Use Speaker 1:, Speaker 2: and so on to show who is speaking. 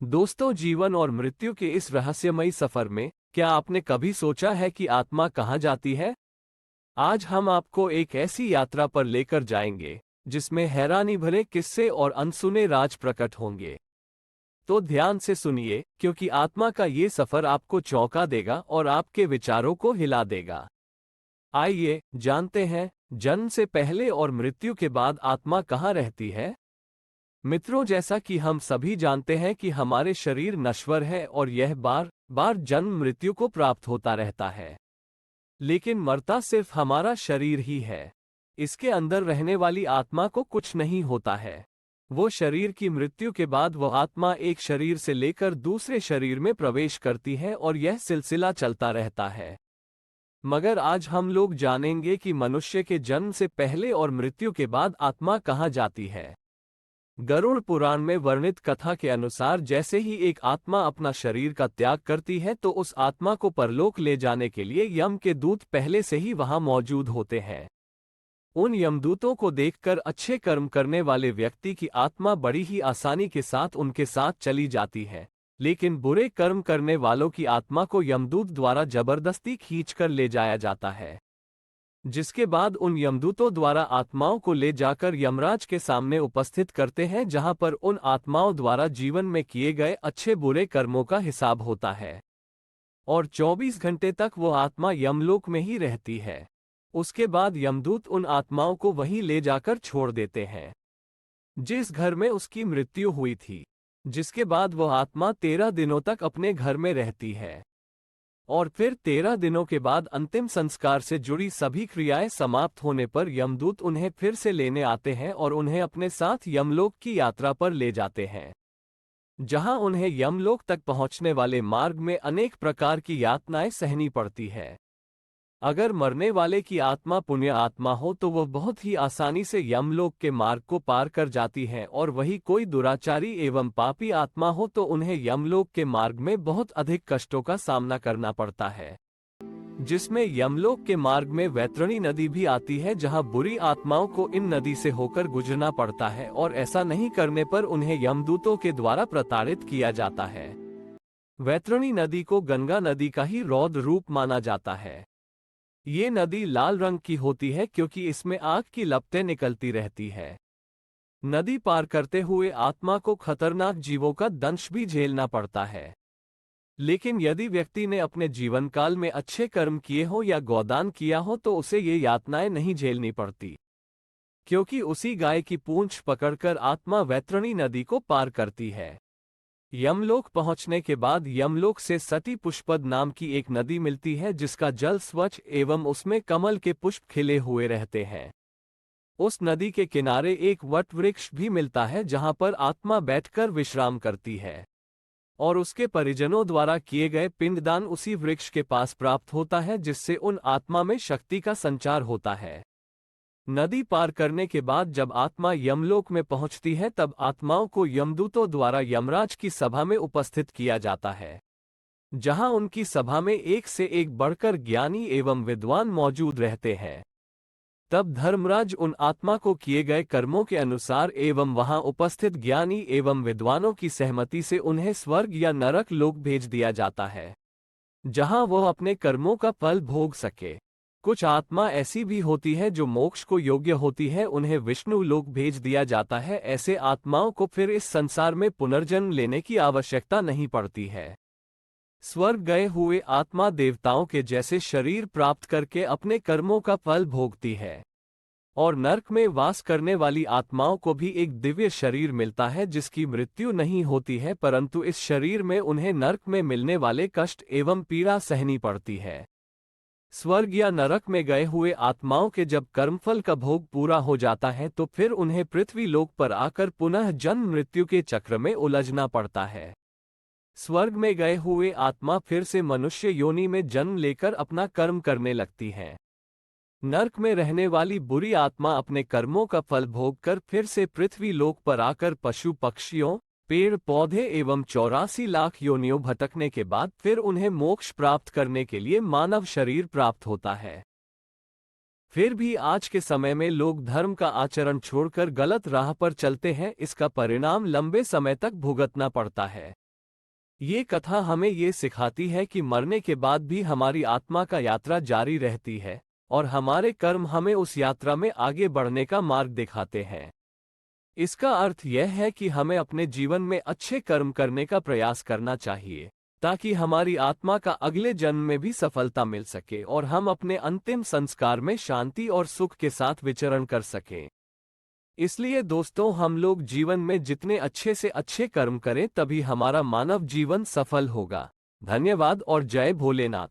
Speaker 1: दोस्तों, जीवन और मृत्यु के इस रहस्यमयी सफर में क्या आपने कभी सोचा है कि आत्मा कहाँ जाती है? आज हम आपको एक ऐसी यात्रा पर लेकर जाएंगे जिसमें हैरानी भरे किस्से और अनसुने राज प्रकट होंगे। तो ध्यान से सुनिए, क्योंकि आत्मा का ये सफर आपको चौंका देगा और आपके विचारों को हिला देगा। आइए जानते हैं, जन्म से पहले और मृत्यु के बाद आत्मा कहाँ रहती है। मित्रों, जैसा कि हम सभी जानते हैं कि हमारे शरीर नश्वर है और यह बार बार जन्म मृत्यु को प्राप्त होता रहता है। लेकिन मरता सिर्फ हमारा शरीर ही है। इसके अंदर रहने वाली आत्मा को कुछ नहीं होता है। वो शरीर की मृत्यु के बाद वह आत्मा एक शरीर से लेकर दूसरे शरीर में प्रवेश करती है और यह सिलसिला चलता रहता है। मगर आज हम लोग जानेंगे कि मनुष्य के जन्म से पहले और मृत्यु के बाद आत्मा कहाँ जाती है। गरुड़ पुराण में वर्णित कथा के अनुसार जैसे ही एक आत्मा अपना शरीर का त्याग करती है तो उस आत्मा को परलोक ले जाने के लिए यम के दूत पहले से ही वहां मौजूद होते हैं। उन यमदूतों को देखकर अच्छे कर्म करने वाले व्यक्ति की आत्मा बड़ी ही आसानी के साथ उनके साथ चली जाती है, लेकिन बुरे कर्म करने वालों की आत्मा को यमदूत द्वारा जबरदस्ती खींचकर ले जाया जाता है, जिसके बाद उन यमदूतों द्वारा आत्माओं को ले जाकर यमराज के सामने उपस्थित करते हैं, जहां पर उन आत्माओं द्वारा जीवन में किए गए अच्छे बुरे कर्मों का हिसाब होता है। और 24 घंटे तक वो आत्मा यमलोक में ही रहती है। उसके बाद यमदूत उन आत्माओं को वहीं ले जाकर छोड़ देते हैं जिस घर में उसकी मृत्यु हुई थी, जिसके बाद वह आत्मा 13 दिनों तक अपने घर में रहती है। और फिर 13 दिनों के बाद अंतिम संस्कार से जुड़ी सभी क्रियाएं समाप्त होने पर यमदूत उन्हें फिर से लेने आते हैं और उन्हें अपने साथ यमलोक की यात्रा पर ले जाते हैं, जहां उन्हें यमलोक तक पहुंचने वाले मार्ग में अनेक प्रकार की यातनाएं सहनी पड़ती है। अगर मरने वाले की आत्मा पुण्य आत्मा हो तो वह बहुत ही आसानी से यमलोक के मार्ग को पार कर जाती है, और वही कोई दुराचारी एवं पापी आत्मा हो तो उन्हें यमलोक के मार्ग में बहुत अधिक कष्टों का सामना करना पड़ता है, जिसमें यमलोक के मार्ग में वैतरणी नदी भी आती है, जहां बुरी आत्माओं को इन नदी से होकर गुजरना पड़ता है, और ऐसा नहीं करने पर उन्हें यमदूतों के द्वारा प्रताड़ित किया जाता है। वैतरणी नदी को गंगा नदी का ही रौद्र रूप माना जाता है। ये नदी लाल रंग की होती है क्योंकि इसमें आग की लपटें निकलती रहती है। नदी पार करते हुए आत्मा को खतरनाक जीवों का दंश भी झेलना पड़ता है। लेकिन यदि व्यक्ति ने अपने जीवन काल में अच्छे कर्म किए हो या गोदान किया हो तो उसे ये यातनाएं नहीं झेलनी पड़ती, क्योंकि उसी गाय की पूंछ पकड़कर आत्मा वैतरणी नदी को पार करती है। यमलोक पहुंचने के बाद यमलोक से सती पुष्पद नाम की एक नदी मिलती है, जिसका जल स्वच्छ एवं उसमें कमल के पुष्प खिले हुए रहते हैं। उस नदी के किनारे एक वट वृक्ष भी मिलता है, जहां पर आत्मा बैठकर विश्राम करती है, और उसके परिजनों द्वारा किए गए पिंडदान उसी वृक्ष के पास प्राप्त होता है, जिससे उन आत्मा में शक्ति का संचार होता है। नदी पार करने के बाद जब आत्मा यमलोक में पहुंचती है तब आत्माओं को यमदूतों द्वारा यमराज की सभा में उपस्थित किया जाता है, जहां उनकी सभा में एक से एक बढ़कर ज्ञानी एवं विद्वान मौजूद रहते हैं। तब धर्मराज उन आत्मा को किए गए कर्मों के अनुसार एवं वहां उपस्थित ज्ञानी एवं विद्वानों की सहमति से उन्हें स्वर्ग या नरक लोक भेज दिया जाता है, जहां वह अपने कर्मों का फल भोग सके। कुछ आत्मा ऐसी भी होती है जो मोक्ष को योग्य होती है, उन्हें विष्णु लोक भेज दिया जाता है। ऐसे आत्माओं को फिर इस संसार में पुनर्जन्म लेने की आवश्यकता नहीं पड़ती है। स्वर्ग गए हुए आत्मा देवताओं के जैसे शरीर प्राप्त करके अपने कर्मों का फल भोगती है, और नरक में वास करने वाली आत्माओं को भी एक दिव्य शरीर मिलता है, जिसकी मृत्यु नहीं होती है, परंतु इस शरीर में उन्हें नरक में मिलने वाले कष्ट एवं पीड़ा सहनी पड़ती है। स्वर्ग या नरक में गए हुए आत्माओं के जब कर्मफल का भोग पूरा हो जाता है तो फिर उन्हें पृथ्वी लोक पर आकर पुनः जन्म मृत्यु के चक्र में उलझना पड़ता है। स्वर्ग में गए हुए आत्मा फिर से मनुष्य योनि में जन्म लेकर अपना कर्म करने लगती है। नरक में रहने वाली बुरी आत्मा अपने कर्मों का फल भोगकर फिर से पृथ्वी लोक पर आकर पशु पक्षियों, पेड़ पौधे एवं 84 लाख योनियों भटकने के बाद फिर उन्हें मोक्ष प्राप्त करने के लिए मानव शरीर प्राप्त होता है। फिर भी आज के समय में लोग धर्म का आचरण छोड़कर गलत राह पर चलते हैं। इसका परिणाम लंबे समय तक भुगतना पड़ता है। ये कथा हमें ये सिखाती है कि मरने के बाद भी हमारी आत्मा का यात्रा जारी रहती है और हमारे कर्म हमें उस यात्रा में आगे बढ़ने का मार्ग दिखाते हैं। इसका अर्थ यह है कि हमें अपने जीवन में अच्छे कर्म करने का प्रयास करना चाहिए ताकि हमारी आत्मा का अगले जन्म में भी सफलता मिल सके और हम अपने अंतिम संस्कार में शांति और सुख के साथ विचरण कर सकें। इसलिए दोस्तों, हम लोग जीवन में जितने अच्छे से अच्छे कर्म करें तभी हमारा मानव जीवन सफल होगा। धन्यवाद और जय भोलेनाथ।